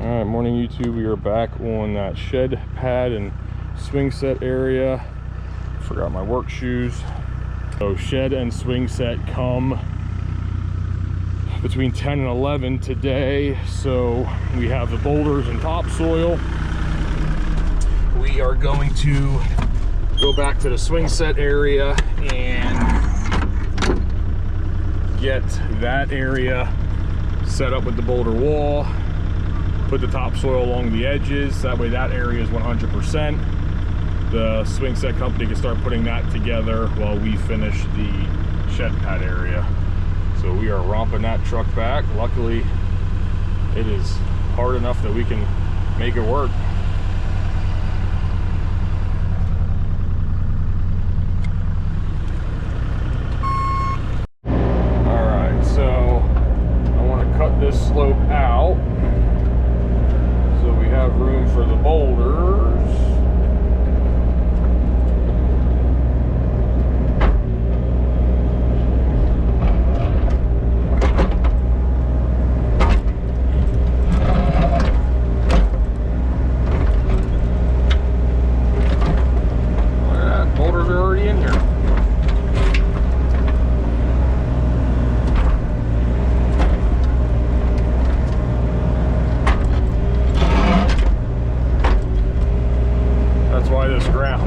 Alright, morning YouTube. We are back on that shed pad and swing set area. Forgot my work shoes. So shed and swing set come between 10 and 11 today. So we have the boulders and topsoil. We are going to go back to the swing set area and get that area set up with the boulder wall. Put the topsoil along the edges, that way that area is 100%. The swing set company can start putting that together while we finish the shed pad area. So we are romping that truck back. Luckily, it is hard enough that we can make it work. All right, so I want to cut this slope out so we have room for the boulders.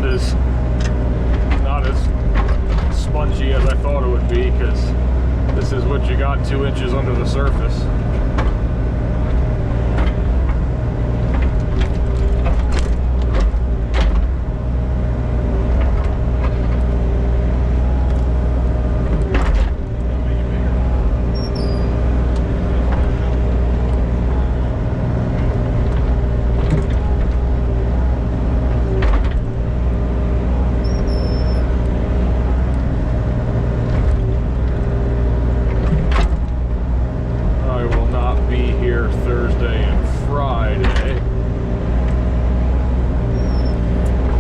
Is not as spongy as I thought it would be, because this is what you got 2 inches under the surface. Thursday and Friday,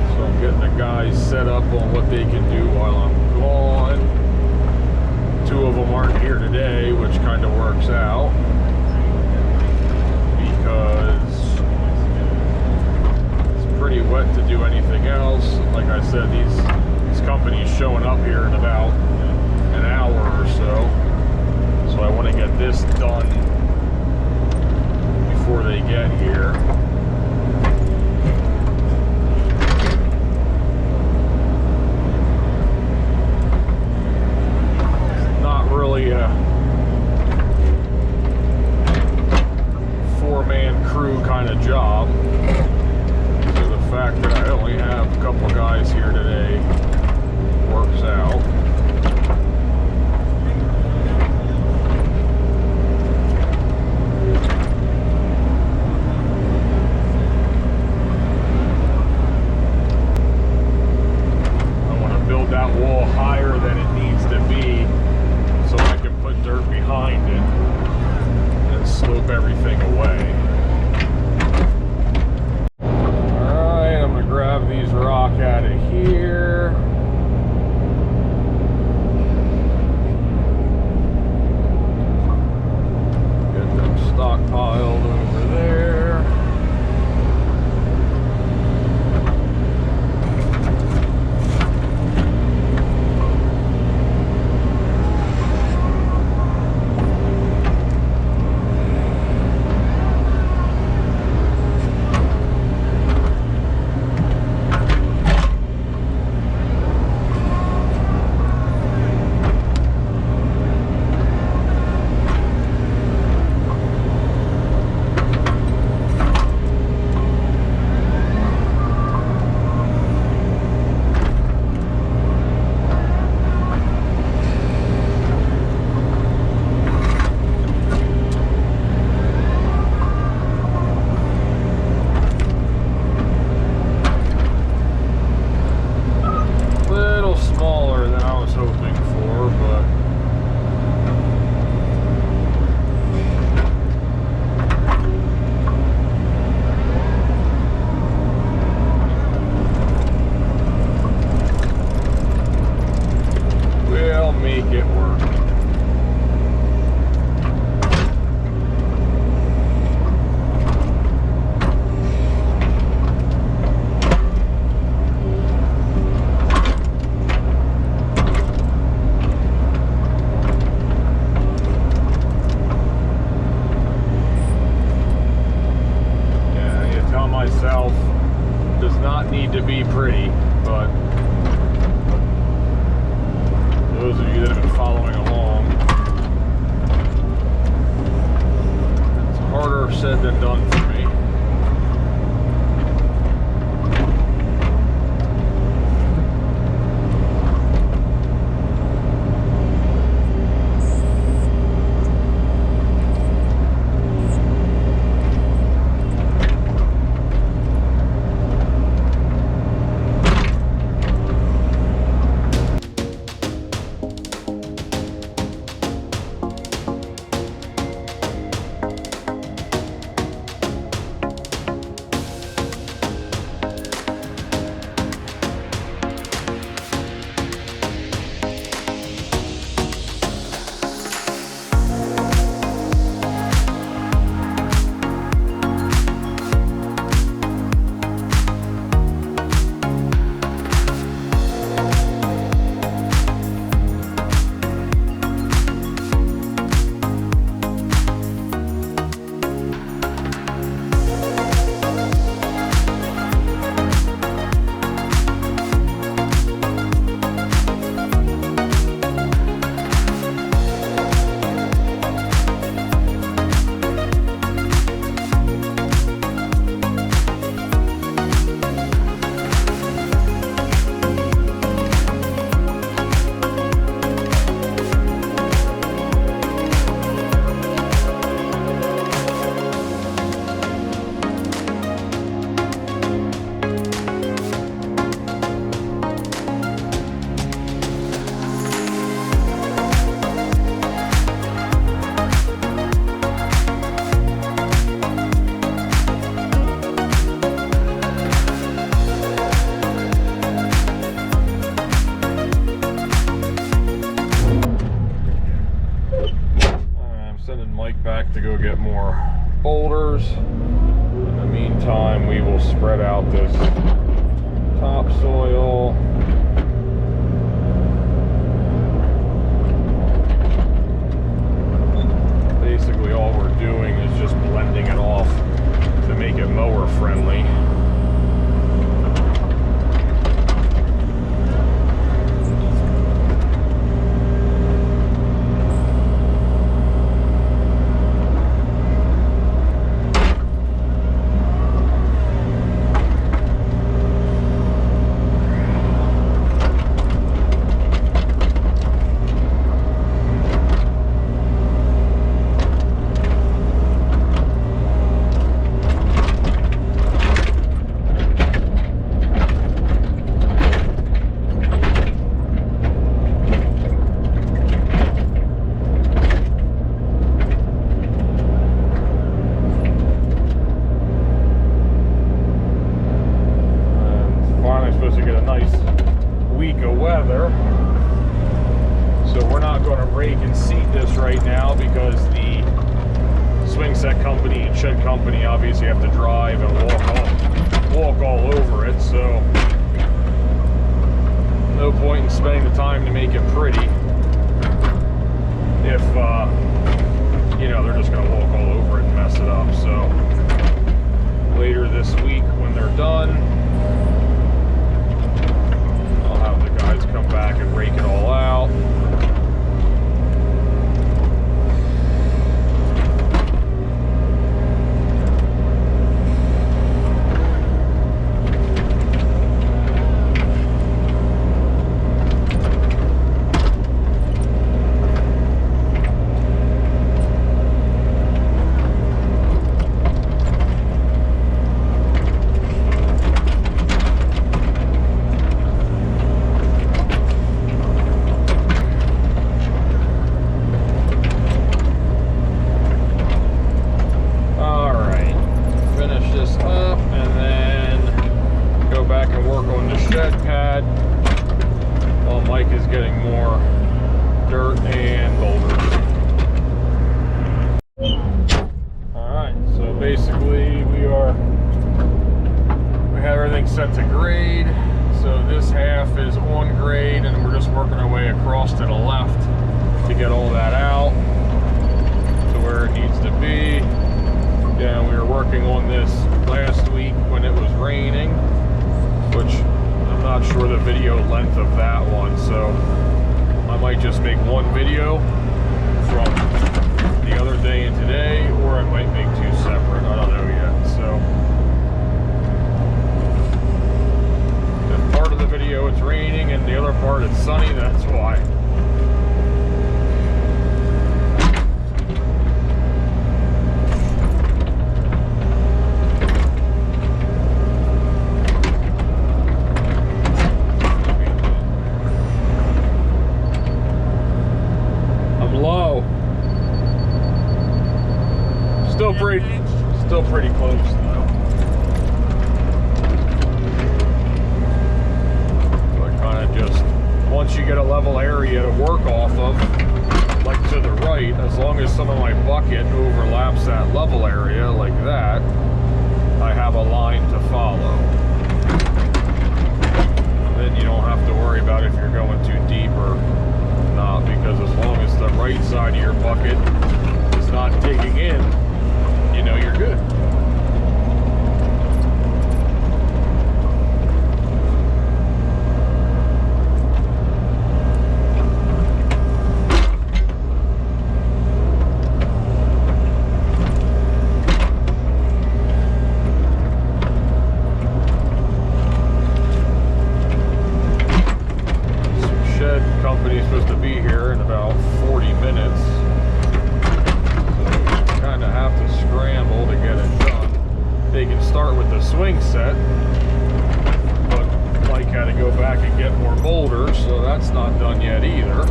so I'm getting the guys set up on what they can do while I'm gone. 2 of them aren't here today, which kind of works out because it's pretty wet to do anything else. Like I said, these companies showing up here in about an hour or so, so I want to get this done before they get here. It's not really a 4-man crew kind of job, so the fact that I only have a couple guys here today works out. That wall higher than it needs to be so I can put dirt behind it and slope everything away. Alright, I'm going to grab these rock out of here. Get them stockpiled over there. myself. Does not need to be pretty, but those of you that have been following along, it's harder said than done for me. Back to go get more boulders. In the meantime, we will spread out this topsoil. Basically, all we're doing is just blending it off to make it mower friendly. So we're not going to rake and seed this right now because the swing set company and shed company obviously have to drive and walk all over it. So no point in spending the time to make it pretty if you know, they're just going to walk all over it and mess it up. So later this week when they're done, I'll have the guys come back and rake it all out. Set to grade, so this half is on grade and we're just working our way across to the left to get all that out to where it needs to be. Yeah, we were working working on this last week when it was raining, which I'm not sure the video length of that one, so I might just make one video from the other day and today, or I might make two separate. I don't know yet. So if part of the video it's raining and the other part it's sunny, that's why. Still pretty close though. But kind of just, once you get a level area to work off of, like to the right, as long as some of my bucket overlaps that level area like that, I have a line to follow. Then you don't have to worry about if you're going too deep or not, because as long as the right side of your bucket is not digging in, you know you're good. Shed company is supposed to be here in about 40 minutes. Kind of have to scramble to get it done. They can start with the swing set, but Mike had to go back and get more boulders, so that's not done yet either.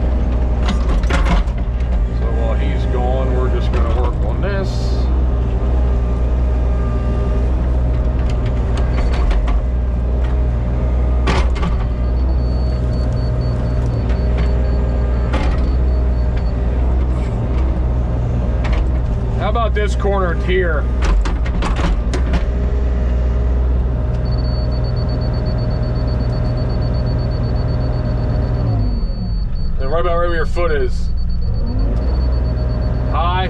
So while he's gone, we're just going to work on this. How about this corner here? And right about right where your foot is. High.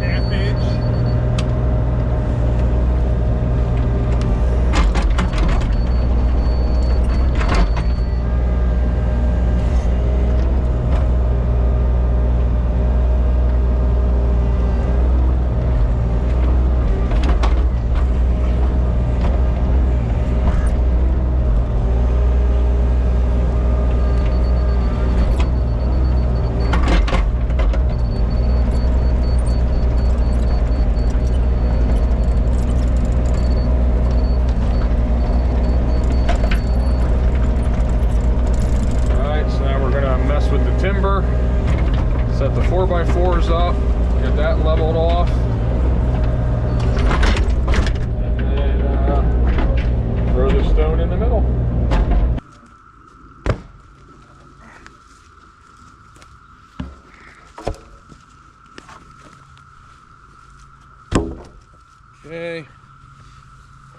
Half inch. Timber, set the 4x4s up, get that leveled off, and then throw the stone in the middle. Okay,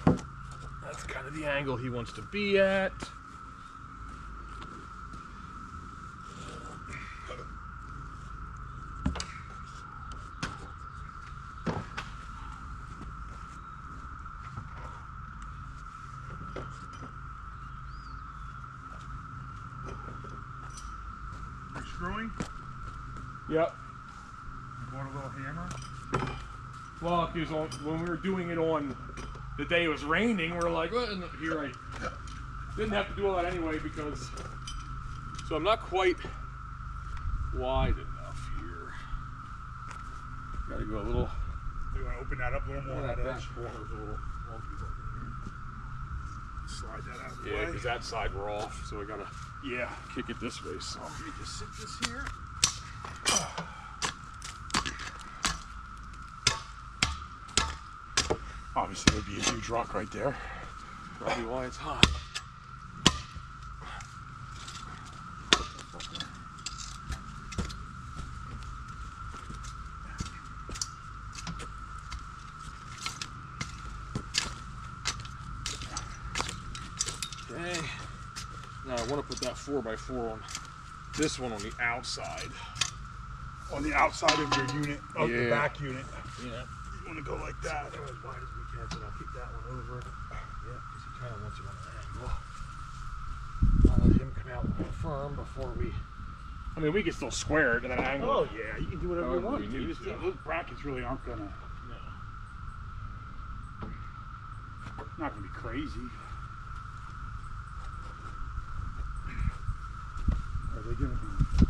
that's kind of the angle he wants to be at. Screwing? Yep. You bought a little hammer? Well, because when we were doing it on the day it was raining, we were like, well, here I didn't have to do all that anyway because, so I'm not quite wide enough here. Got to go a little. You want to open that up a little more? That That edge? corner's a little wonky looking Slide that out of the here. way. Yeah, because that side we're off, so we got to Yeah. kick it this way. So Let me just sit this here. Obviously, there'd be a huge rock right there. probably why it's hot. Okay, now I want to put that 4x4 on this one on the outside. on the outside of your unit, of the Yeah. back unit. Yeah. You want to go like that. Go as wide as we can, so I'll kick that one over. Yeah, because he kind of wants it on an angle. I'll let him come out firm before we. I mean, we can still square it and then angle Oh it. yeah, you can do whatever However you want. we need to. Those brackets really aren't gonna, not gonna be crazy. Are they gonna be?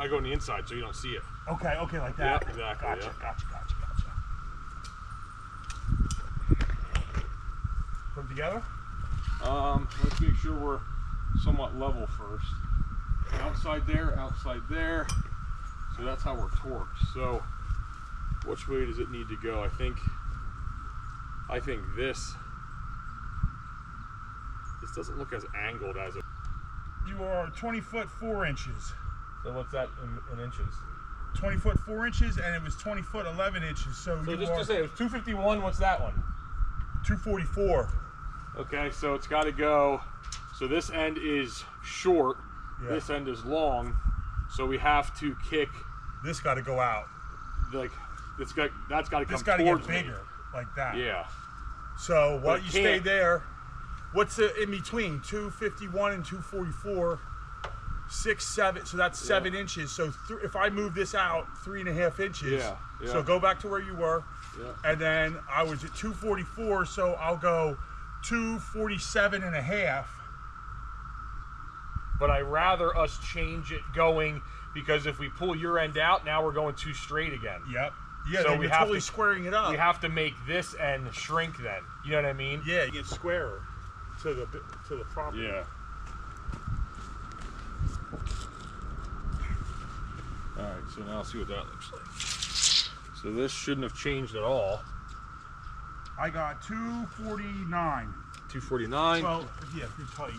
I go on the inside so you don't see it. Okay, okay, like that. Yeah, exactly, Gotcha, yeah. gotcha. Put them together? Let's make sure we're somewhat level first. Outside there. So that's how we're torqued. So which way does it need to go? I think this doesn't look as angled as it. You are 20 foot 4 inches. So what's that in inches? 20 foot 4 inches, and it was 20 foot 11 inches. So So you just are to say it was 251. What's that one? 244. Okay, so it's got to go. So this end is short. Yeah. This end is long. So we have to kick This got to go out. like that's got to come This got to towards get me. bigger, like that. Yeah. So But while it you stay can't. there, what's the in between 251 and 244? 6, 7. So that's 7 inches. So if I move this out 3.5 inches, Yeah, yeah. so go back to where you were, Yeah. and then I was at 244. So I'll go 247 and a half. But I rather us change it going because if we pull your end out, now we're going too straight again. Yep. Yeah. So then we you're have totally to- squaring it up. We have to make this end shrink then. You know what I mean? Yeah, you get squarer to the property. Yeah. All right, so now let's see what that looks like. So this shouldn't have changed at all. I got 249. 249. Well, yeah, if you're tight.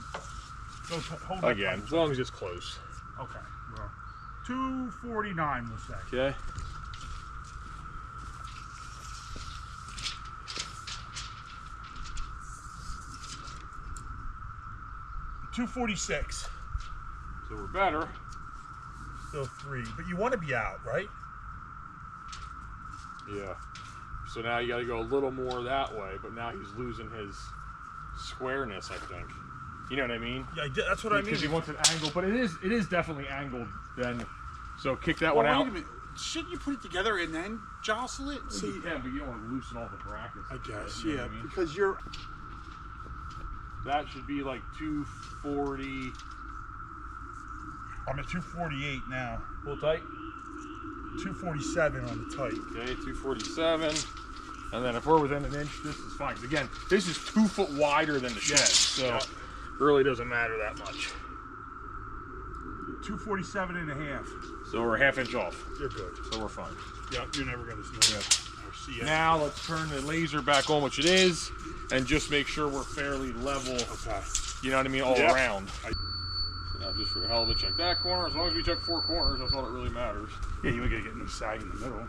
Hold that Again, tight. as long as it's close. Okay. Well, 249 we'll say. Okay. $246. So we're better. Still 3. But you want to be out, right? Yeah. So now you got to go a little more that way, but now he's losing his squareness, I think. You know what I mean? Yeah, that's what I mean. Because he wants an angle, but it is definitely angled then. So kick that Well, one out. wait a minute. Shouldn't you put it together and then jostle it? So you can, but you don't want to loosen all the brackets. I guess, You know yeah, what I mean? because you're. That should be like 240. I'm at 248 now. Pull tight. 247 on the tight. Okay, 247. And then if we're within an inch, this is fine. 'Cause again, this is 2 foot wider than the shed, so yeah. it really doesn't matter that much. 247 and a half. So we're a half inch off. You're good. So we're fine. Yeah, you're never gonna know. Yeah. Or see it. Now let's turn the laser back on, which it is, and just make sure we're fairly level. Okay. You know what I mean, all Yep. around. So now just for the hell of it, check that corner. As long as we check 4 corners, that's all that really matters. Yeah, you ain't gonna get no sag in the middle.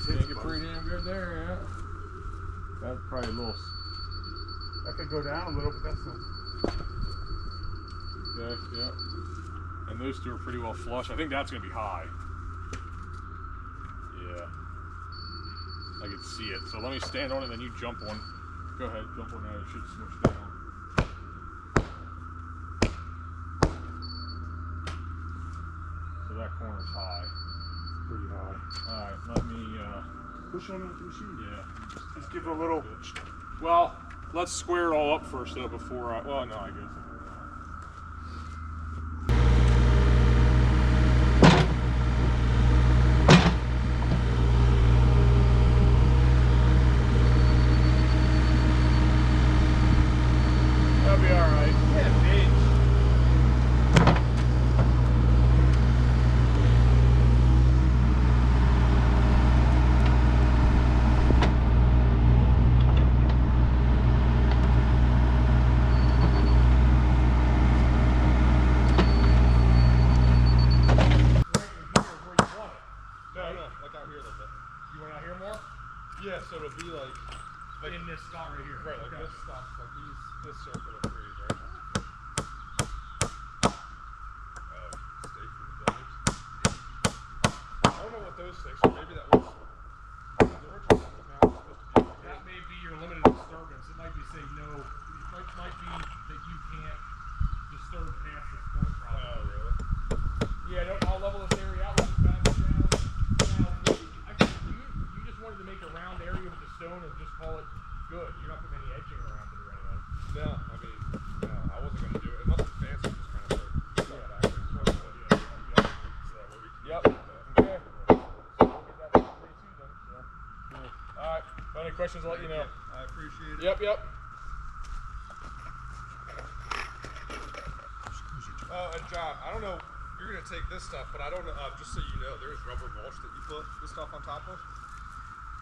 Take it pretty damn good there, yeah. That's probably a little. That could go down a little, but that's not. Okay, yeah. And those two are pretty well flush. I think that's gonna be high. Yeah. I can see it. So let me stand on it, then you jump on. Go ahead, jump on that. It should switch down. So that corner's high. Pretty high. Alright, let me Push on that machine. yeah. Just give it a little. Well, let's square it all up first though before I well no I guess. That'll be alright. Yeah, bitch. No, like out here a little bit. You want out here more? Yeah, so it'll be like In this spot right here. right, like this stuff, like this circle. questions, I'll let you know. I appreciate it. Yep. And John, I don't know, you're gonna take this stuff, but I don't know, just so you know, there's rubber mulch that you put this stuff on top of.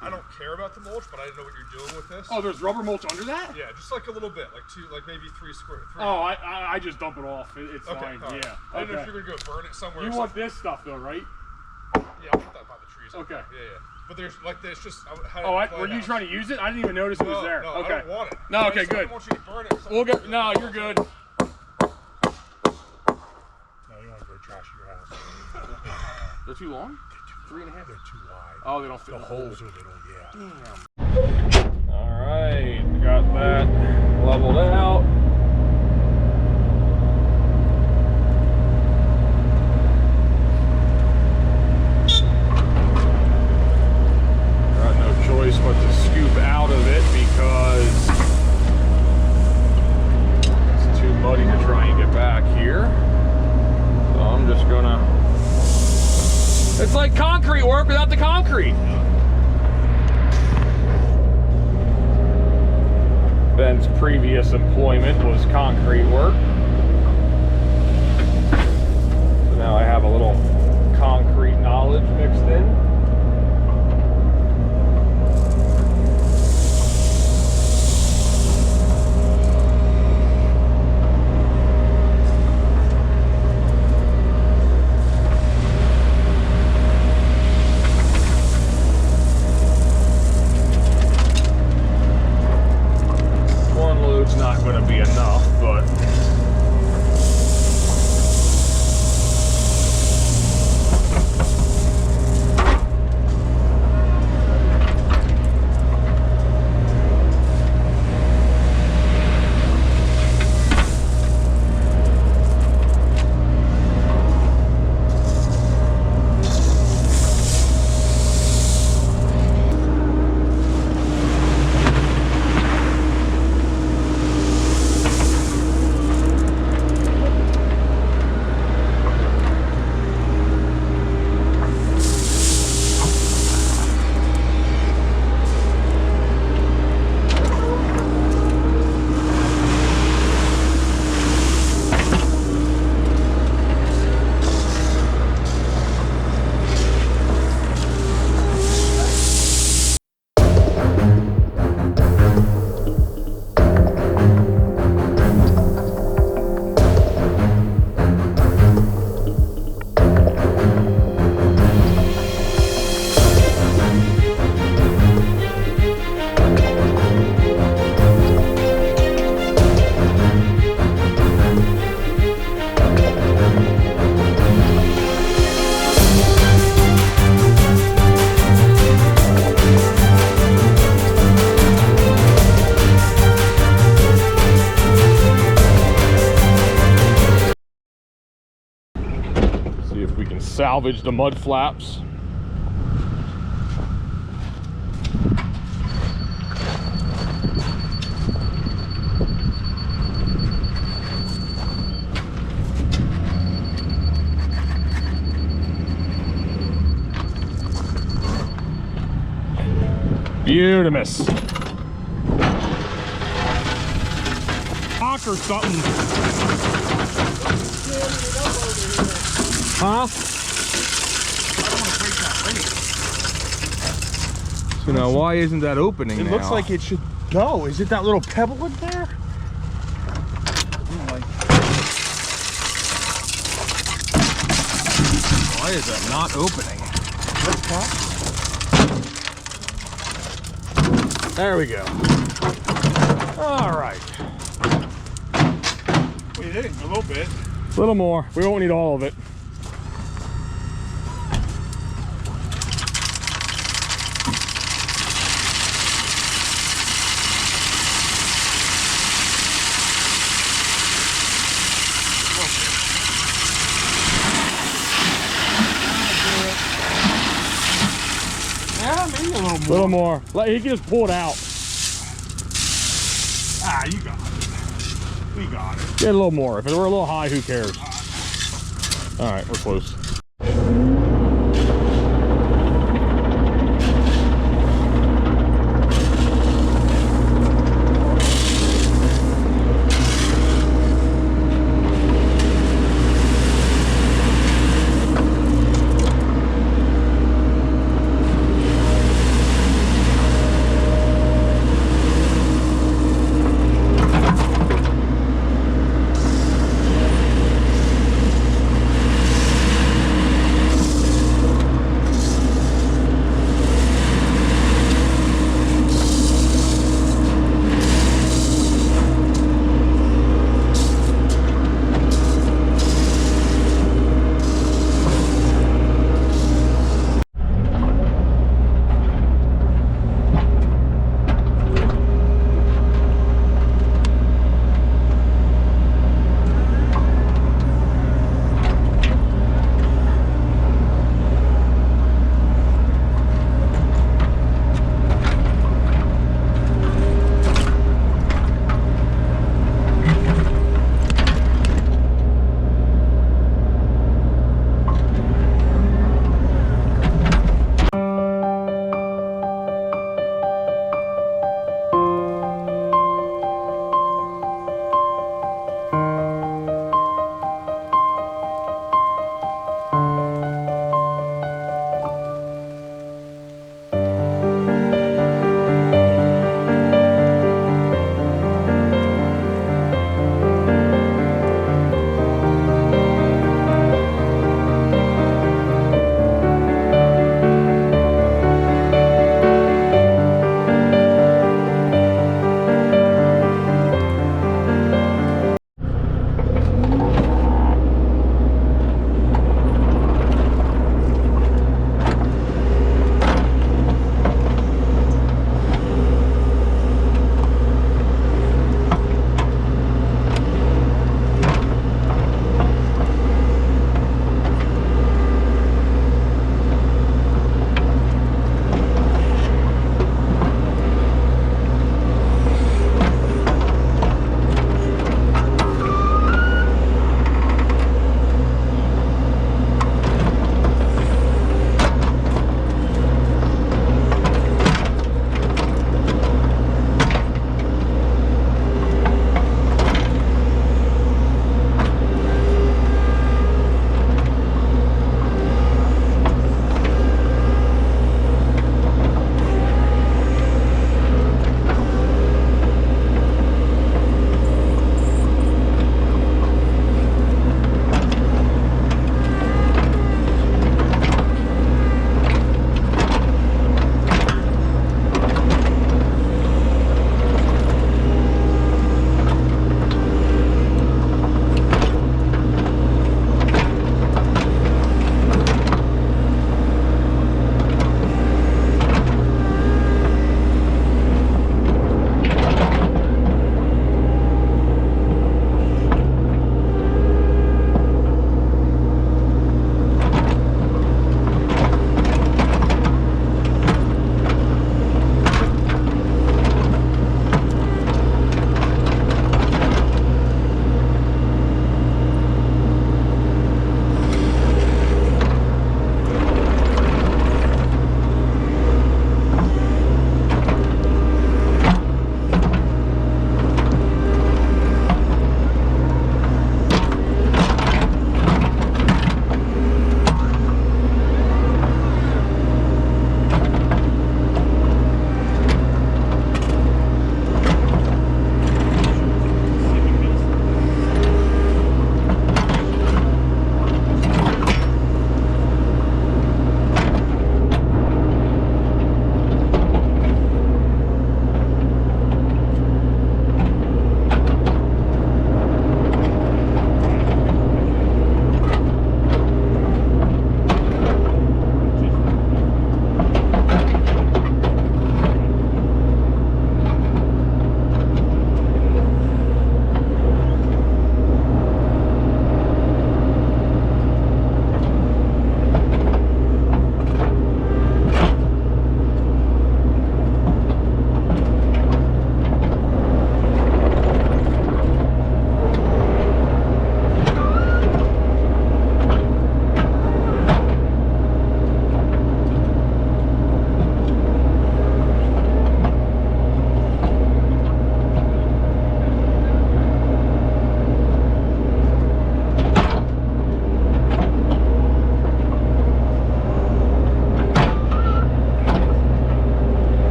I don't care about the mulch, but I didn't know what you're doing with this. Oh, there's rubber mulch under that? Yeah, just like a little bit, like maybe three square. Oh, I just dump it off. It's Okay, fine. all right. Yeah. I didn't know if you were gonna go burn it somewhere. You or want something. this stuff though, right? Yeah, I'll put that by the trees. Okay. Yeah. But there's like this, just. Were you trying to use it? I didn't even notice it was there. No, Okay. I don't want it. No, okay, good. I don't want you to burn it. We'll go. No, you're good. No, you want to go trash your house. They're too long? 3.5. They're too wide. Oh, they don't fit. The holes are little, yeah. Damn. All right, got that leveled out. Got no choice but to scoop out of it because it's too muddy to try and get back here. So I'm just gonna. It's like concrete work without the concrete. Ben's previous employment was concrete work. So now I have a little concrete knowledge mixed in. It's not going to be enough, but see if we can salvage the mud flaps. Beautimous. Rock or something. Huh? So now why isn't that opening It now? looks like it should go. Is it that little pebble in there? Why is that not opening? There we go. All right. It is, a little bit. A little more. We won't need all of it. Yeah, maybe a little more. A little more. He can just pull it out. Ah, you got it. We got it. Get a little more. If it were a little high, who cares? All right, we're close.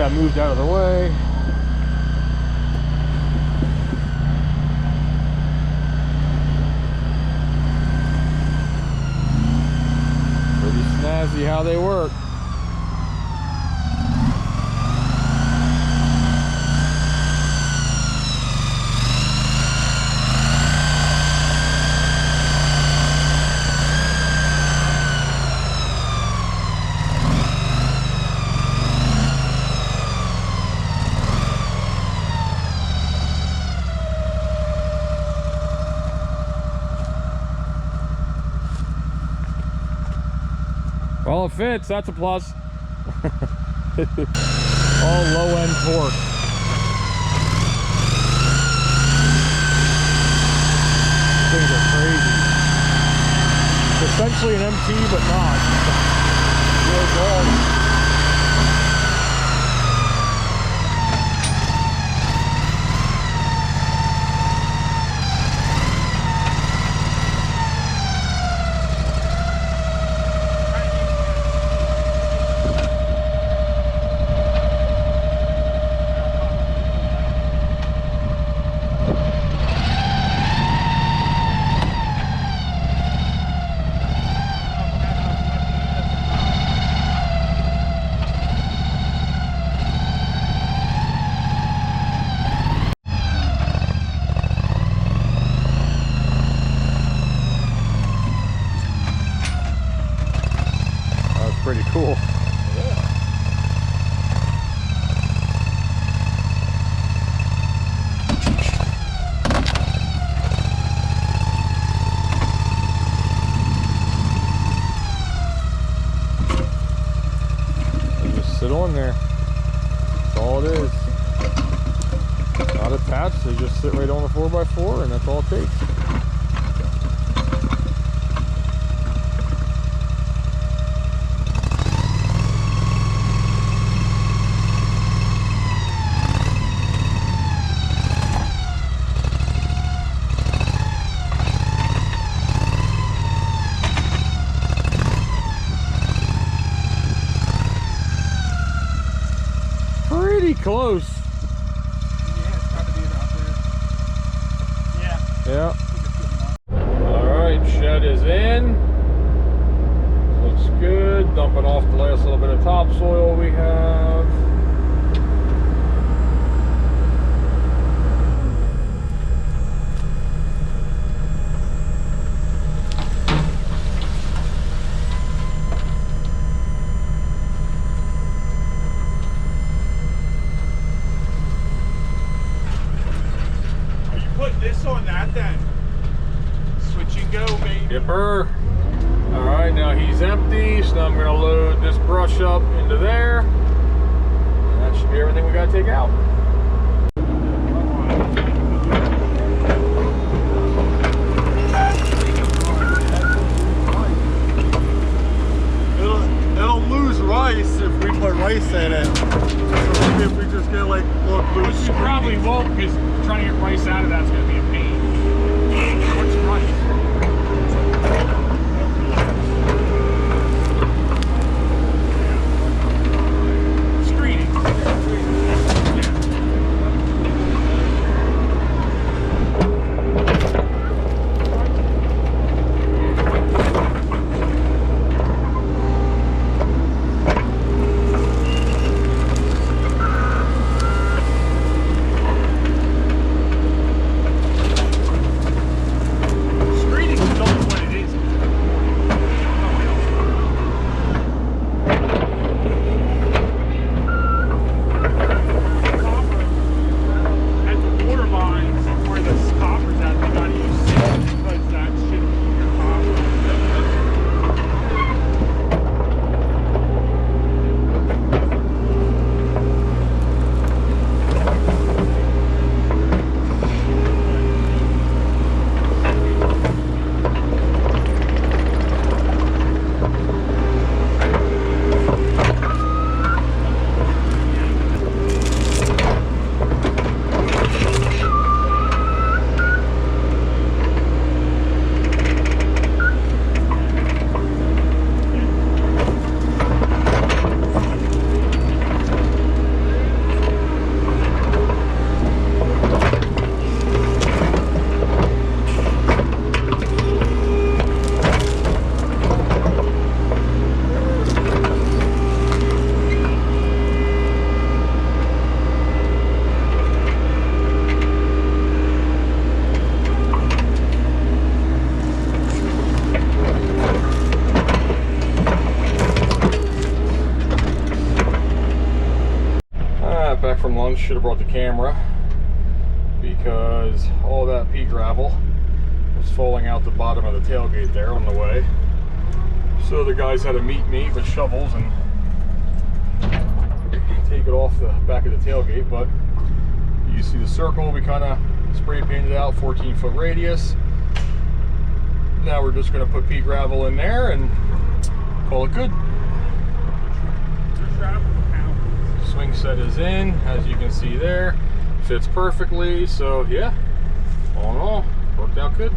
guy moved out of the way. Pretty snazzy how they work. Well, it fits. That's a plus. All low-end torque. Things are crazy. It's essentially an MT, but not. Really good. Pretty cool. They just sit on there. That's all it is. Not attached, they just sit right on the 4x4 and that's all it takes. Pretty close. Yeah, it's got to be about there. Yeah. Yeah. Alright, shed is in. Looks good. Dumping off the last little bit of topsoil we have. Put this on that then. Switch and go, baby. Yipper. Alright, now he's empty, so now I'm going to load this brush up into there. And that should be everything we got to take out. It'll lose rice if we put rice in it. So maybe if we just get like little loose. You probably won't, because trying to get rice out of that's going to be a pain. What's rice? Screening. around. Should have brought the camera because all that pea gravel was falling out the bottom of the tailgate there on the way. So the guys had to meet me with shovels and take it off the back of the tailgate. But you see the circle, we kind of spray painted out, 14-foot radius. Now we're just going to put pea gravel in there and call it good. Swing set is in, as you can see there. Fits perfectly, so yeah, all in all, worked out good.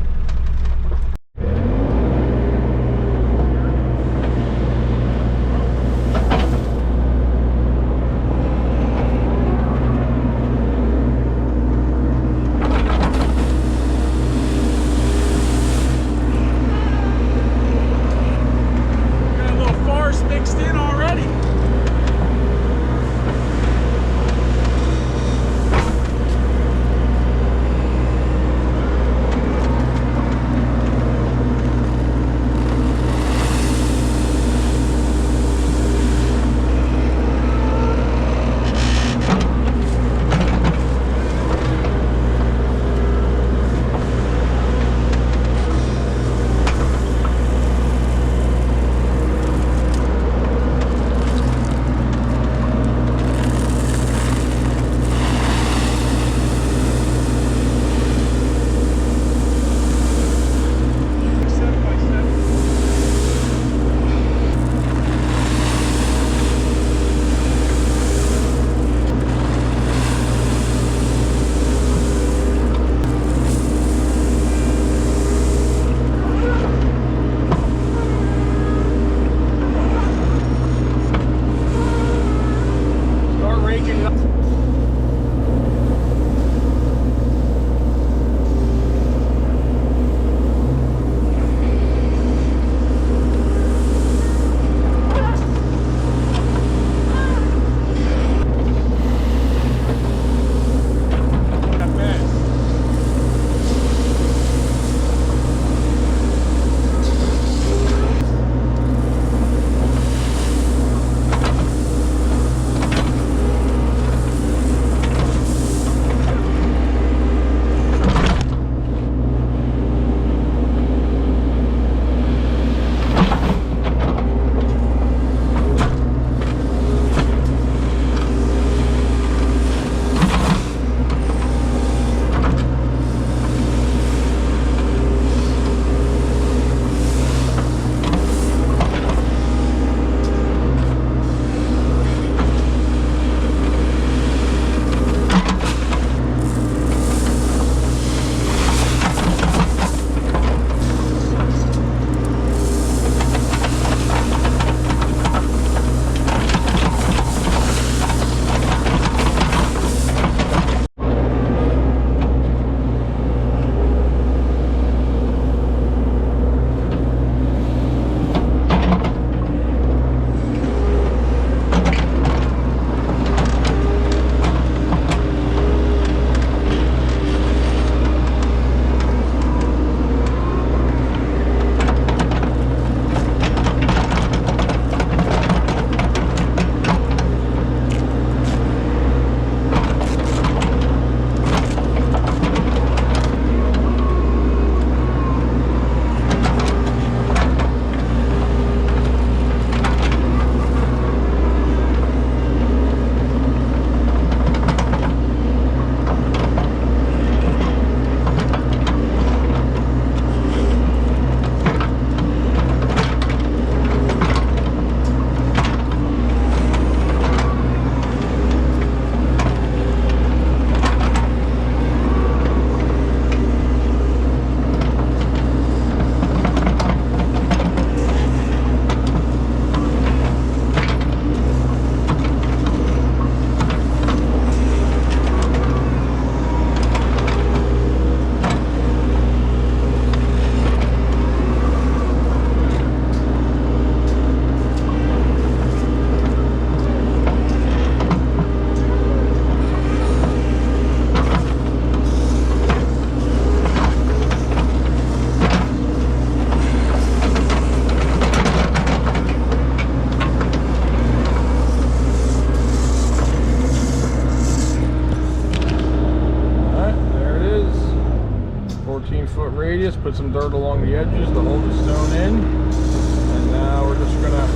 radius, put some dirt along the edges to hold the stone in. And now we're just gonna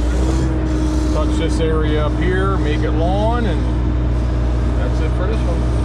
touch this area up here, make it lawn, and that's it for this one.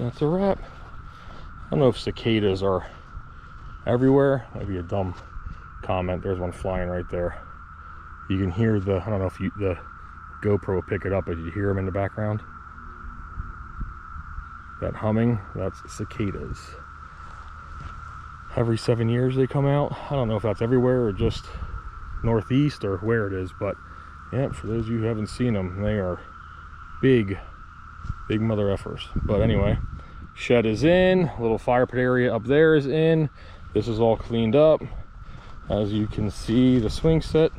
That's a wrap. I don't know if cicadas are everywhere. That'd be a dumb comment. There's one flying right there. You can hear the, I don't know if the GoPro will pick it up, but you hear them in the background. That humming, that's cicadas. Every 7 years they come out. I don't know if that's everywhere or just northeast or where it is, but yeah, for those of you who haven't seen them, they are big mother effers. But anyway, shed is in, little fire pit area up there is in. This is all cleaned up. As you can see, the swing set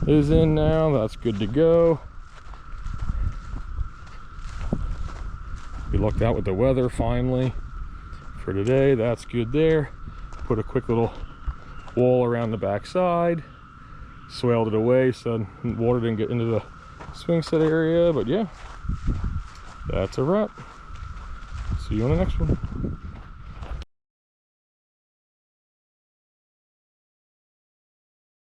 is in now. That's good to go. We lucked out with the weather finally for today. That's good there. Put a quick little wall around the back side, swaled it away so water didn't get into the swing set area. But yeah, that's a wrap. See you on the next one.